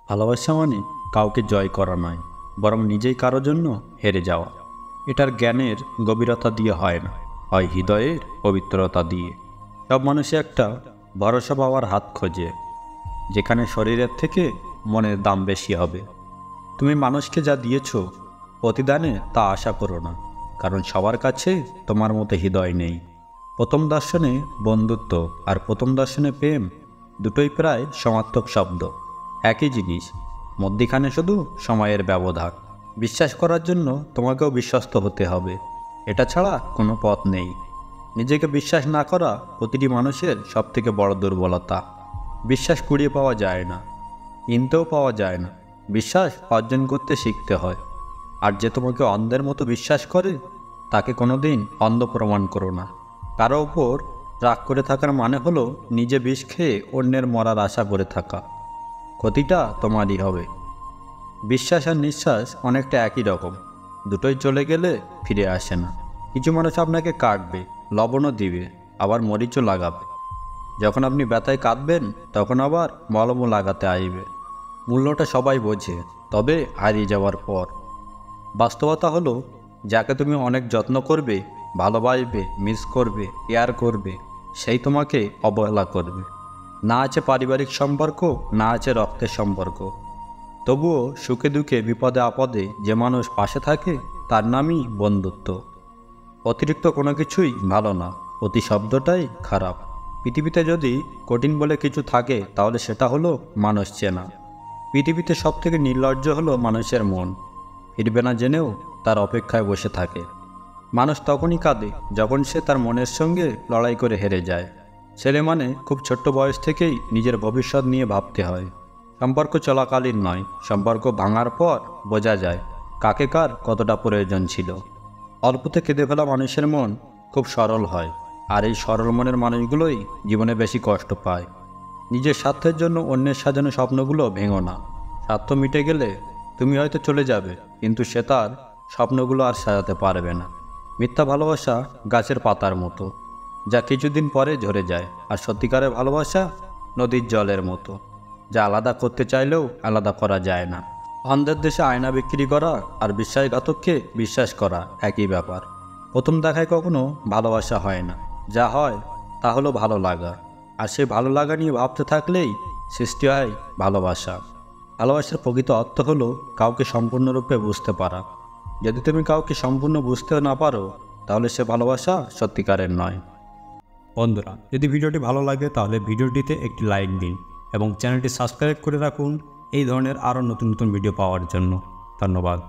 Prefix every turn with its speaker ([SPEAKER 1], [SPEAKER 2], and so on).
[SPEAKER 1] ভালোবাসা মানে কাউকে জয় করা নয়, বরং নিজেই কারোর জন্য হেরে যাওয়া। এটার জ্ঞানের গভীরতা দিয়ে হয় না, হয় হৃদয়ের পবিত্রতা দিয়ে। সব মানুষই একটা ভরসা পাওয়ার হাত খোঁজে, যেখানে শরীরের থেকে মনের দাম বেশি হবে। তুমি মানুষকে যা দিয়েছো, প্রতিদানে তা আশা করো না, কারণ সবার কাছে তোমার মতো হৃদয় নেই। প্রথম দর্শনে বন্ধুত্ব আর প্রথম দর্শনে প্রেম দুটোই প্রায় সমার্থক শব্দ, একই জিনিস, মধ্যিখানে শুধু সময়ের ব্যবধান। বিশ্বাস করার জন্য তোমাকেও বিশ্বস্ত হতে হবে, এটা ছাড়া কোনো পথ নেই। নিজেকে বিশ্বাস না করা প্রতিটি মানুষের সবথেকে বড় দুর্বলতা। বিশ্বাস কুড়িয়ে পাওয়া যায় না, কিনতেও পাওয়া যায় না, বিশ্বাস অর্জন করতে শিখতে হয়। আর যে তোমাকে অন্ধের মতো বিশ্বাস করে, তাকে কোনোদিন অন্ধ প্রমাণ করো না। কারো ওপর রাগ করে থাকার মানে হলো নিজে বিষ খেয়ে অন্যের মরার আশা করে থাকা। ক্ষতিটা তোমারই হবে। বিশ্বাস আর নিঃশ্বাস অনেকটা একই রকম, দুটোই চলে গেলে ফিরে আসে না। কিছু মানুষ আপনাকে কাটবে, লবণও দিবে, আবার মরিচও লাগাবে। যখন আপনি ব্যথায় কাঁদবেন, তখন আবার মলমও লাগাতে আসবে। মূল্যটা সবাই বোঝে, তবে হারিয়ে যাওয়ার পর। বাস্তবতা হলো, যাকে তুমি অনেক যত্ন করবে, ভালোবাসবে, মিস করবে, কেয়ার করবে, সেই তোমাকে অবহেলা করবে। না আছে পারিবারিক সম্পর্ক, না আছে রক্তের সম্পর্ক, তবুও সুখে দুঃখে বিপদে আপদে যে মানুষ পাশে থাকে, তার নামই বন্ধুত্ব। অতিরিক্ত কোনো কিছুই ভালো না, অতি শব্দটাই খারাপ। পৃথিবীতে যদি কঠিন বলে কিছু থাকে, তাহলে সেটা হলো মানুষ চেনা। পৃথিবীতে সবথেকে নির্লজ্জ হলো মানুষের মন, ফিরবে না জেনেও তার অপেক্ষায় বসে থাকে। মানুষ তখনই কাঁদে যখন সে তার মনের সঙ্গে লড়াই করে হেরে যায়। ছেলে মানে খুব ছোট্ট বয়স থেকেই নিজের ভবিষ্যৎ নিয়ে ভাবতে হয়। সম্পর্ক চলাকালীন নয়, সম্পর্ক ভাঙার পর বোঝা যায় কাকে কার কতটা প্রয়োজন ছিল। অল্পতে কেঁদে ফেলা মানুষের মন খুব সরল হয়, আর এই সরল মনের মানুষগুলোই জীবনে বেশি কষ্ট পায়। নিজের স্বার্থের জন্য অন্যের সাজানো স্বপ্নগুলো ভেঙো না। স্বার্থ মিটে গেলে তুমি হয়তো চলে যাবে, কিন্তু সে তার স্বপ্নগুলো আর সাজাতে পারবে না। মিথ্যা ভালোবাসা গাছের পাতার মতো, যা কিছুদিন পরে ঝরে যায়। আর সত্যিকারের ভালোবাসা নদীর জলের মতো, যা আলাদা করতে চাইলেও আলাদা করা যায় না। অন্ধের দেশে আয়না বিক্রি করা আর বিশ্বাসঘাতককে বিশ্বাস করা একই ব্যাপার। প্রথম দেখায় কখনো ভালোবাসা হয় না, যা হয় তা হলো ভালো লাগা। আর সেই ভালো লাগা নিয়ে ভাবতে থাকলেই সৃষ্টি হয় ভালোবাসা। ভালোবাসার প্রকৃত অর্থ হলো কাউকে সম্পূর্ণরূপে বুঝতে পারা। যদি তুমি কাউকে সম্পূর্ণ বুঝতে না পারো, তাহলে সে ভালোবাসা সত্যিকারের নয়। বন্ধুরা, যদি ভিডিওটি ভালো লাগে তাহলে ভিডিওটিতে একটি লাইক দিন এবং চ্যানেলটি সাবস্ক্রাইব করে রাখুন এই ধরনের আরও নতুন নতুন ভিডিও পাওয়ার জন্য। ধন্যবাদ।